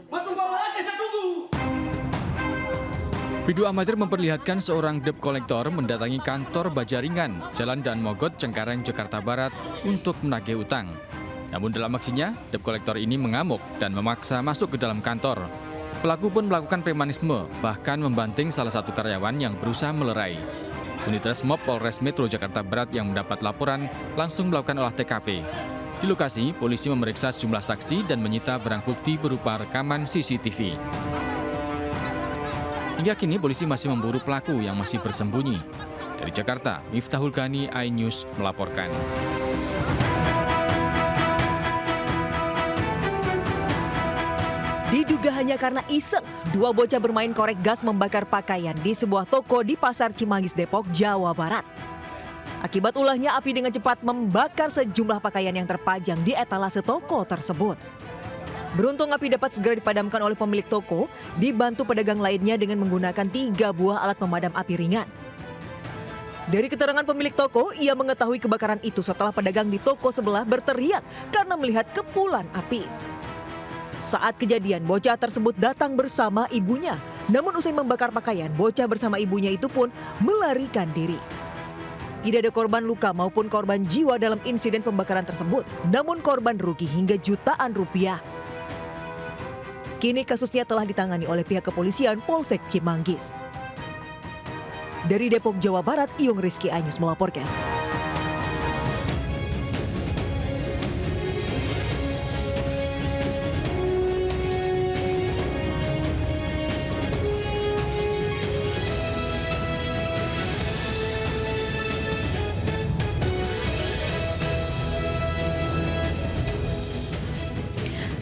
Tunggu apa lagi? Saya tunggu. Video amatir memperlihatkan seorang debt kolektor mendatangi kantor Bajaringan, Jalan Dan Mogot, Cengkareng, Jakarta Barat untuk menagih utang. Namun dalam aksinya, debt kolektor ini mengamuk dan memaksa masuk ke dalam kantor. Pelaku pun melakukan premanisme, bahkan membanting salah satu karyawan yang berusaha melerai. Unit Resmob Polres Metro Jakarta Barat yang mendapat laporan langsung melakukan olah TKP. Di lokasi, polisi memeriksa sejumlah saksi dan menyita barang bukti berupa rekaman CCTV. Hingga kini polisi masih memburu pelaku yang masih bersembunyi. Dari Jakarta, Miftahul Ghani, iNews melaporkan. Diduga hanya karena iseng, dua bocah bermain korek gas membakar pakaian di sebuah toko di Pasar Cimanggis, Depok, Jawa Barat. Akibat ulahnya, api dengan cepat membakar sejumlah pakaian yang terpajang di etalase toko tersebut. Beruntung api dapat segera dipadamkan oleh pemilik toko, dibantu pedagang lainnya dengan menggunakan 3 buah alat pemadam api ringan. Dari keterangan pemilik toko, ia mengetahui kebakaran itu setelah pedagang di toko sebelah berteriak karena melihat kepulan api. Saat kejadian, bocah tersebut datang bersama ibunya. Namun usai membakar pakaian, bocah bersama ibunya itu pun melarikan diri. Tidak ada korban luka maupun korban jiwa dalam insiden pembakaran tersebut, namun korban rugi hingga jutaan rupiah. Kini kasusnya telah ditangani oleh pihak kepolisian Polsek Cimanggis. Dari Depok, Jawa Barat, Iyung Rizky, iNews melaporkan.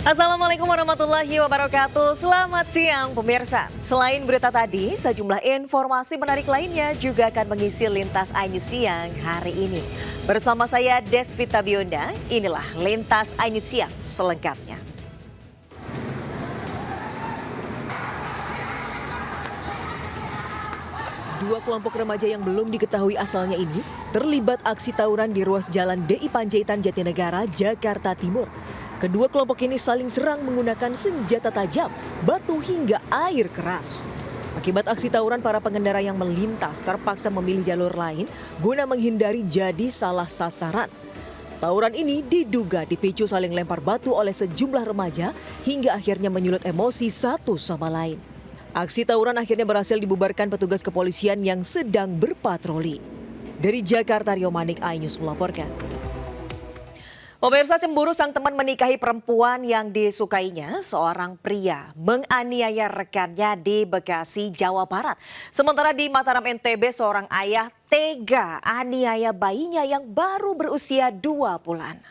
Assalamualaikum warahmatullahi wabarakatuh. Selamat siang pemirsa. Selain berita tadi, sejumlah informasi menarik lainnya juga akan mengisi Lintas iNews Siang hari ini. Bersama saya Desvita Bionda, inilah Lintas iNews Siang selengkapnya. Dua kelompok remaja yang belum diketahui asalnya ini terlibat aksi tawuran di ruas jalan DI Panjaitan Jatinegara, Jakarta Timur. Kedua kelompok ini saling serang menggunakan senjata tajam, batu hingga air keras. Akibat aksi tawuran, para pengendara yang melintas terpaksa memilih jalur lain guna menghindari jadi salah sasaran. Tawuran ini diduga dipicu saling lempar batu oleh sejumlah remaja hingga akhirnya menyulut emosi satu sama lain. Aksi tawuran akhirnya berhasil dibubarkan petugas kepolisian yang sedang berpatroli. Dari Jakarta, Rio Manik, iNews melaporkan. Pemirsa, cemburu sang teman menikahi perempuan yang disukainya, seorang pria menganiaya rekannya di Bekasi, Jawa Barat. Sementara di Mataram, NTB, seorang ayah tega aniaya bayinya yang baru berusia 2 bulan.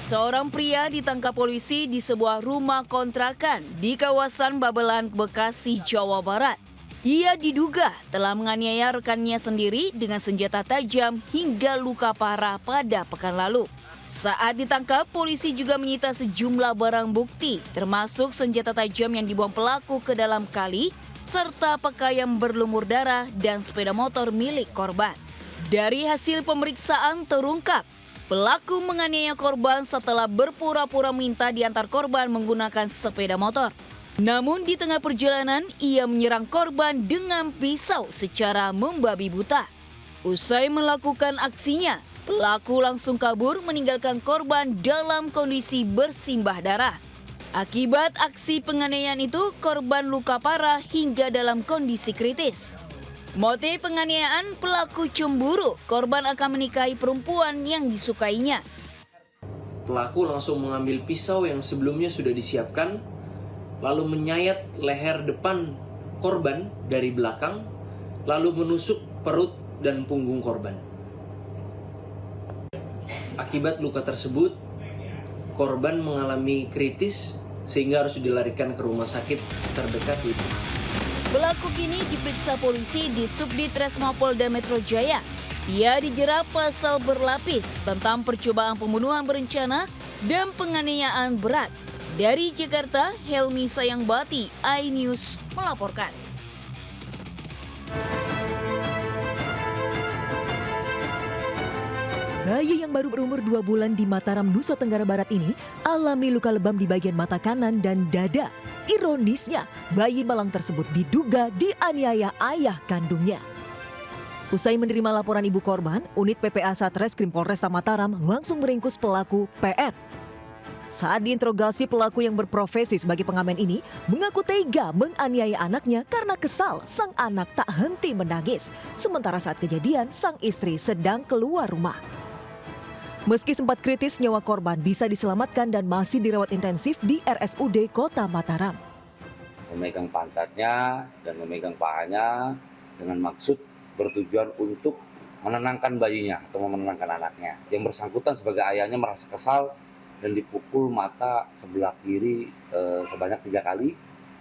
Seorang pria ditangkap polisi di sebuah rumah kontrakan di kawasan Babelan, Bekasi, Jawa Barat. Ia diduga telah menganiaya rekannya sendiri dengan senjata tajam hingga luka parah pada pekan lalu. Saat ditangkap, polisi juga menyita sejumlah barang bukti, termasuk senjata tajam yang dibuang pelaku ke dalam kali, serta pakaian berlumur darah dan sepeda motor milik korban. Dari hasil pemeriksaan terungkap, pelaku menganiaya korban setelah berpura-pura minta diantar korban menggunakan sepeda motor. Namun di tengah perjalanan, ia menyerang korban dengan pisau secara membabi buta. Usai melakukan aksinya, pelaku langsung kabur meninggalkan korban dalam kondisi bersimbah darah. Akibat aksi penganiayaan itu, korban luka parah hingga dalam kondisi kritis. Motif penganiayaan, pelaku cemburu korban akan menikahi perempuan yang disukainya. Pelaku langsung mengambil pisau yang sebelumnya sudah disiapkan, lalu menyayat leher depan korban dari belakang, lalu menusuk perut dan punggung korban. Akibat luka tersebut, korban mengalami kritis sehingga harus dilarikan ke rumah sakit terdekat. Pelaku kini diperiksa polisi di Subdit Resmo Polda Metro Jaya. Ia dijerat pasal berlapis tentang percobaan pembunuhan berencana dan penganiayaan berat. Dari Jakarta, Helmi Sayangbati, iNews melaporkan. Bayi yang baru berumur 2 bulan di Mataram, Nusa Tenggara Barat ini alami luka lebam di bagian mata kanan dan dada. Ironisnya, bayi malang tersebut diduga dianiaya ayah kandungnya. Usai menerima laporan ibu korban, unit PPA Satreskrim Polresta Mataram langsung meringkus pelaku PR. Saat diinterogasi, pelaku yang berprofesi sebagai pengamen ini mengaku tega menganiaya anaknya karena kesal sang anak tak henti menangis. Sementara saat kejadian, sang istri sedang keluar rumah. Meski sempat kritis, nyawa korban bisa diselamatkan dan masih dirawat intensif di RSUD Kota Mataram. Memegang pantatnya dan memegang pahanya dengan maksud bertujuan untuk menenangkan bayinya atau menenangkan anaknya. Yang bersangkutan sebagai ayahnya merasa kesal dan dipukul mata sebelah kiri sebanyak 3 kali,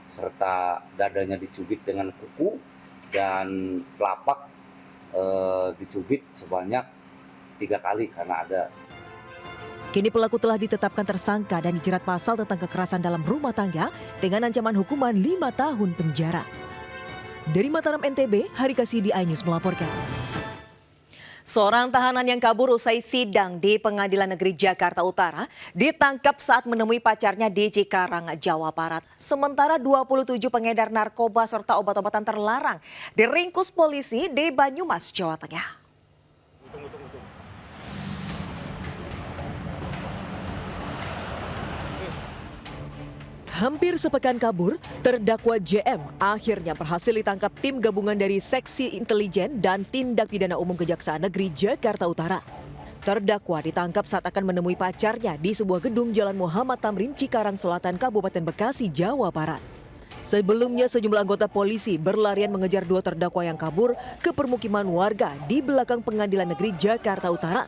serta dadanya dicubit dengan kuku dan telapak dicubit sebanyak 3 kali karena ada. Kini pelaku telah ditetapkan tersangka dan dijerat pasal tentang kekerasan dalam rumah tangga dengan ancaman hukuman 5 tahun penjara. Dari Mataram, NTB, Harikasidi, iNews melaporkan. Seorang tahanan yang kabur usai sidang di Pengadilan Negeri Jakarta Utara ditangkap saat menemui pacarnya di Cikarang, Jawa Barat. Sementara 27 pengedar narkoba serta obat-obatan terlarang diringkus polisi di Banyumas, Jawa Tengah. Hampir sepekan kabur, terdakwa JM akhirnya berhasil ditangkap tim gabungan dari Seksi Intelijen dan Tindak Pidana Umum Kejaksaan Negeri Jakarta Utara. Terdakwa ditangkap saat akan menemui pacarnya di sebuah gedung Jalan Muhammad Tamrin, Cikarang Selatan, Kabupaten Bekasi, Jawa Barat. Sebelumnya sejumlah anggota polisi berlarian mengejar 2 terdakwa yang kabur ke permukiman warga di belakang Pengadilan Negeri Jakarta Utara.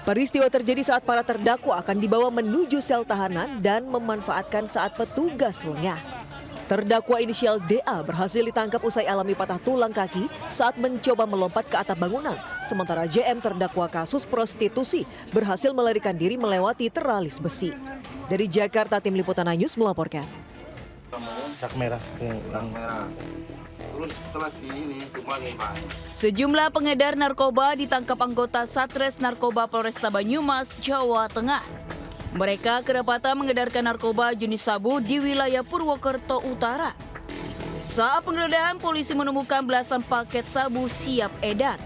Peristiwa terjadi saat para terdakwa akan dibawa menuju sel tahanan dan memanfaatkan saat petugas lengah. Terdakwa inisial DA berhasil ditangkap usai alami patah tulang kaki saat mencoba melompat ke atap bangunan. Sementara JM, terdakwa kasus prostitusi, berhasil melarikan diri melewati teralis besi. Dari Jakarta, tim Liputan iNews melaporkan. Sak merah. Terus setelah ini kembali Pak. Sejumlah pengedar narkoba ditangkap anggota Satres Narkoba Polresta Banyumas, Jawa Tengah. Mereka kedapatan mengedarkan narkoba jenis sabu di wilayah Purwokerto Utara. Saat penggeledahan, polisi menemukan belasan paket sabu siap edar.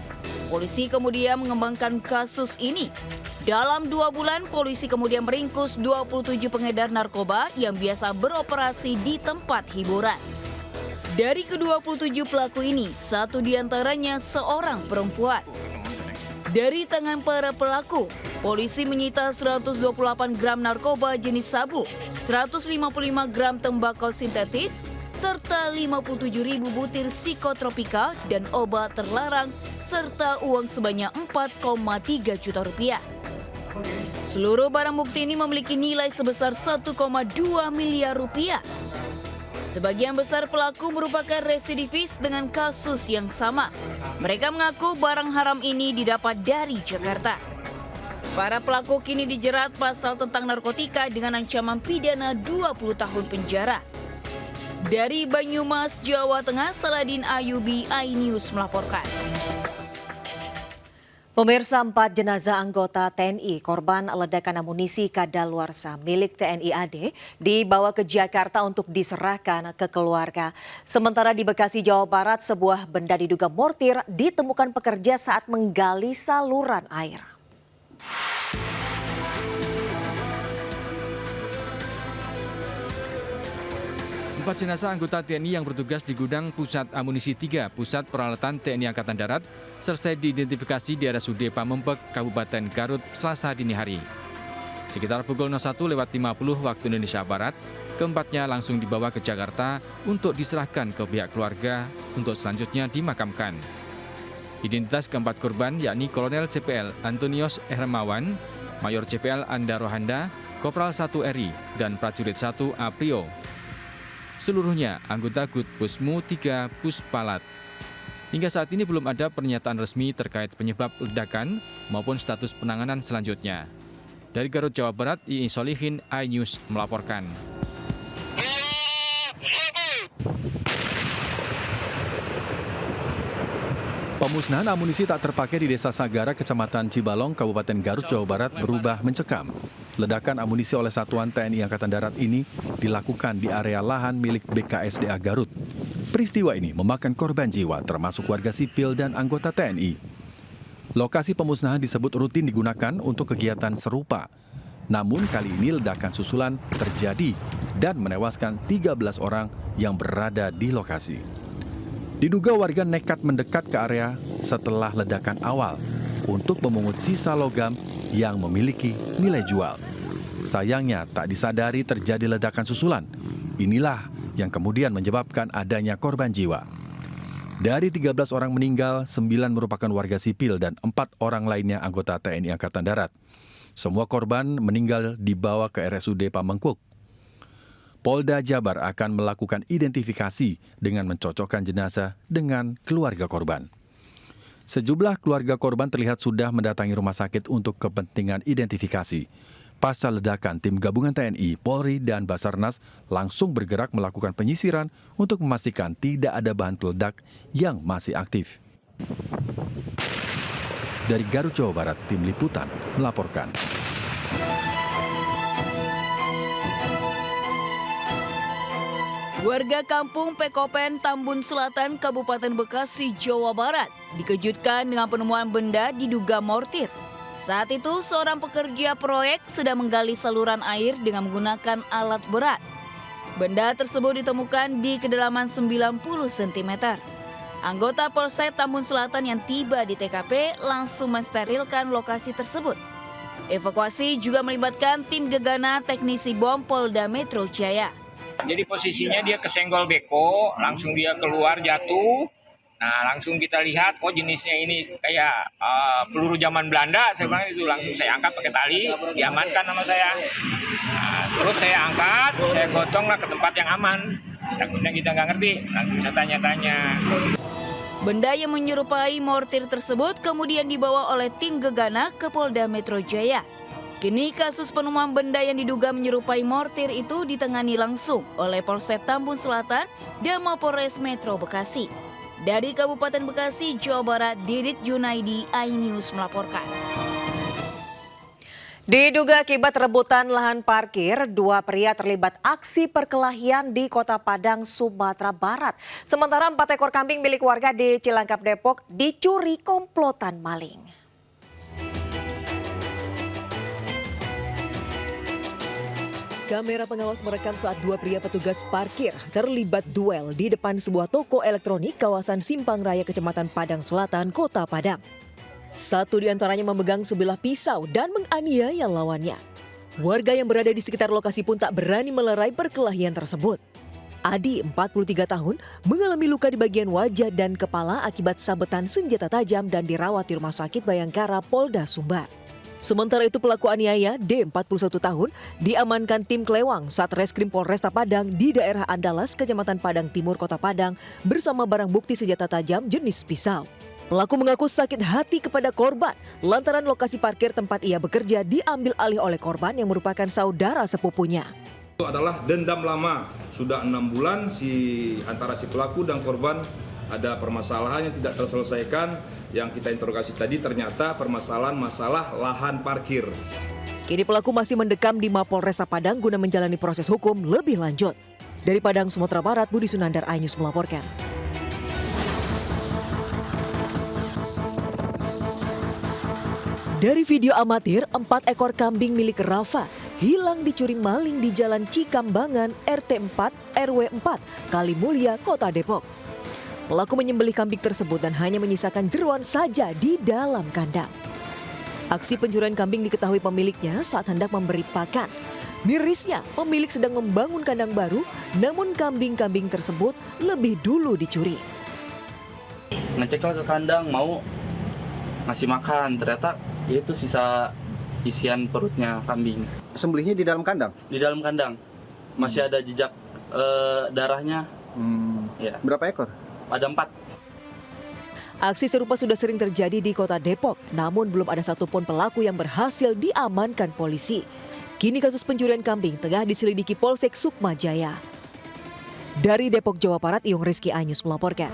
Polisi kemudian mengembangkan kasus ini. Dalam 2 bulan, polisi kemudian meringkus 27 pengedar narkoba yang biasa beroperasi di tempat hiburan. Dari ke-27 pelaku ini, 1 diantaranya seorang perempuan. Dari tangan para pelaku, polisi menyita 128 gram narkoba jenis sabu, 155 gram tembakau sintetis, serta 57.000 butir psikotropika dan obat terlarang, serta uang sebanyak 4,3 juta rupiah. Seluruh barang bukti ini memiliki nilai sebesar 1,2 miliar rupiah. Sebagian besar pelaku merupakan residivis dengan kasus yang sama. Mereka mengaku barang haram ini didapat dari Jakarta. Para pelaku kini dijerat pasal tentang narkotika dengan ancaman pidana 20 tahun penjara. Dari Banyumas, Jawa Tengah, Saladin Ayubi, iNews melaporkan. Pemirsa, 4 jenazah anggota TNI korban ledakan amunisi kadaluarsa milik TNI AD dibawa ke Jakarta untuk diserahkan ke keluarga. Sementara di Bekasi, Jawa Barat, sebuah benda diduga mortir ditemukan pekerja saat menggali saluran air. 4 jenazah anggota TNI yang bertugas di gudang Pusat Amunisi 3, Pusat Peralatan TNI Angkatan Darat, selesai diidentifikasi di RSUD Pamempek, Kabupaten Garut, Selasa dini hari. Sekitar pukul 01.50 waktu Indonesia Barat, keempatnya langsung dibawa ke Jakarta untuk diserahkan ke pihak keluarga untuk selanjutnya dimakamkan. Identitas keempat korban yakni Kolonel CPL Antonius Hermawan, Mayor CPL Anda Rohanda, Kopral 1 RI, dan Prajurit 1 Aprio. Seluruhnya anggota Gut Pusmu 3 Puspalat. Hingga saat ini belum ada pernyataan resmi terkait penyebab ledakan maupun status penanganan selanjutnya. Dari Garut, Jawa Barat, Iin Solihin, iNews melaporkan. Pemusnahan amunisi tak terpakai di Desa Sagara, Kecamatan Cibalong, Kabupaten Garut, Jawa Barat berubah mencekam. Ledakan amunisi oleh Satuan TNI Angkatan Darat ini dilakukan di area lahan milik BKSDA Garut. Peristiwa ini memakan korban jiwa termasuk warga sipil dan anggota TNI. Lokasi pemusnahan disebut rutin digunakan untuk kegiatan serupa. Namun kali ini ledakan susulan terjadi dan menewaskan 13 orang yang berada di lokasi. Diduga warga nekat mendekat ke area setelah ledakan awal untuk memungut sisa logam yang memiliki nilai jual. Sayangnya tak disadari terjadi ledakan susulan. Inilah yang kemudian menyebabkan adanya korban jiwa. Dari 13 orang meninggal, 9 merupakan warga sipil dan 4 orang lainnya anggota TNI Angkatan Darat. Semua korban meninggal dibawa ke RSUD Pamengpeuk. Polda Jabar akan melakukan identifikasi dengan mencocokkan jenazah dengan keluarga korban. Sejumlah keluarga korban terlihat sudah mendatangi rumah sakit untuk kepentingan identifikasi. Pasca ledakan, tim gabungan TNI, Polri, dan Basarnas langsung bergerak melakukan penyisiran untuk memastikan tidak ada bahan peledak yang masih aktif. Dari Garut, Jawa Barat, Tim Liputan melaporkan. Warga kampung Pekopen, Tambun Selatan, Kabupaten Bekasi, Jawa Barat dikejutkan dengan penemuan benda diduga mortir. Saat itu, seorang pekerja proyek sedang menggali saluran air dengan menggunakan alat berat. Benda tersebut ditemukan di kedalaman 90 cm. Anggota Polsek Tambun Selatan yang tiba di TKP langsung mensterilkan lokasi tersebut. Evakuasi juga melibatkan tim gegana teknisi bom Polda Metro Jaya. Jadi posisinya dia kesenggol beko, langsung dia keluar jatuh. Nah langsung kita lihat, oh jenisnya ini kayak peluru zaman Belanda. Saya bilang itu langsung saya angkat pakai tali, diamankan sama saya. Nah, terus saya angkat, saya gotong lah ke tempat yang aman. Takutnya kita nggak ngerti, langsung saya tanya-tanya. Benda yang menyerupai mortir tersebut kemudian dibawa oleh tim gegana ke Polda Metro Jaya. Kini kasus penemuan benda yang diduga menyerupai mortir itu ditangani langsung oleh Polsek Tambun Selatan dan Mapolres Metro Bekasi. Dari Kabupaten Bekasi, Jawa Barat, Didit Junaidi, iNews melaporkan. Diduga akibat rebutan lahan parkir, 2 pria terlibat aksi perkelahian di Kota Padang, Sumatera Barat. Sementara 4 ekor kambing milik warga di Cilangkap, Depok dicuri komplotan maling. Kamera pengawas merekam saat 2 pria petugas parkir terlibat duel di depan sebuah toko elektronik kawasan Simpang Raya, Kecamatan Padang Selatan, Kota Padang. Satu di antaranya memegang sebilah pisau dan menganiaya lawannya. Warga yang berada di sekitar lokasi pun tak berani melerai perkelahian tersebut. Adi, 43 tahun, mengalami luka di bagian wajah dan kepala akibat sabetan senjata tajam dan dirawat di Rumah Sakit Bayangkara, Polda Sumbar. Sementara itu pelaku aniaya, D, 41 tahun, diamankan tim Klewang Satreskrim Polresta Padang di daerah Andalas, Kecamatan Padang Timur, Kota Padang, bersama barang bukti senjata tajam jenis pisau. Pelaku mengaku sakit hati kepada korban lantaran lokasi parkir tempat ia bekerja diambil alih oleh korban yang merupakan saudara sepupunya. Itu adalah dendam lama, sudah 6 bulan antara si pelaku dan korban ada permasalahan yang tidak terselesaikan. Yang kita interogasi tadi ternyata permasalahan masalah lahan parkir. Kini pelaku masih mendekam di Mapolresta Padang guna menjalani proses hukum lebih lanjut. Dari Padang, Sumatera Barat, Budi Sunandar, iNews melaporkan. Dari video amatir, 4 ekor kambing milik Rafa hilang dicuri maling di Jalan Cikambangan, RT 4, RW 4, Kalimulya, Kota Depok. Pelaku menyembelih kambing tersebut dan hanya menyisakan jeroan saja di dalam kandang. Aksi pencurian kambing diketahui pemiliknya saat hendak memberi pakan. Mirisnya, pemilik sedang membangun kandang baru, namun kambing-kambing tersebut lebih dulu dicuri. Ngeceklah ke kandang, mau ngasih makan, ternyata itu sisa isian perutnya kambing. Sembelihnya di dalam kandang? Di dalam kandang, masih ada jejak darahnya. Ya. Berapa ekor? Ada 4. Aksi serupa sudah sering terjadi di Kota Depok, namun belum ada satupun pelaku yang berhasil diamankan polisi. Kini kasus pencurian kambing tengah diselidiki Polsek Sukma Jaya. Dari Depok, Jawa Barat, Iyung Rizky, iNews melaporkan.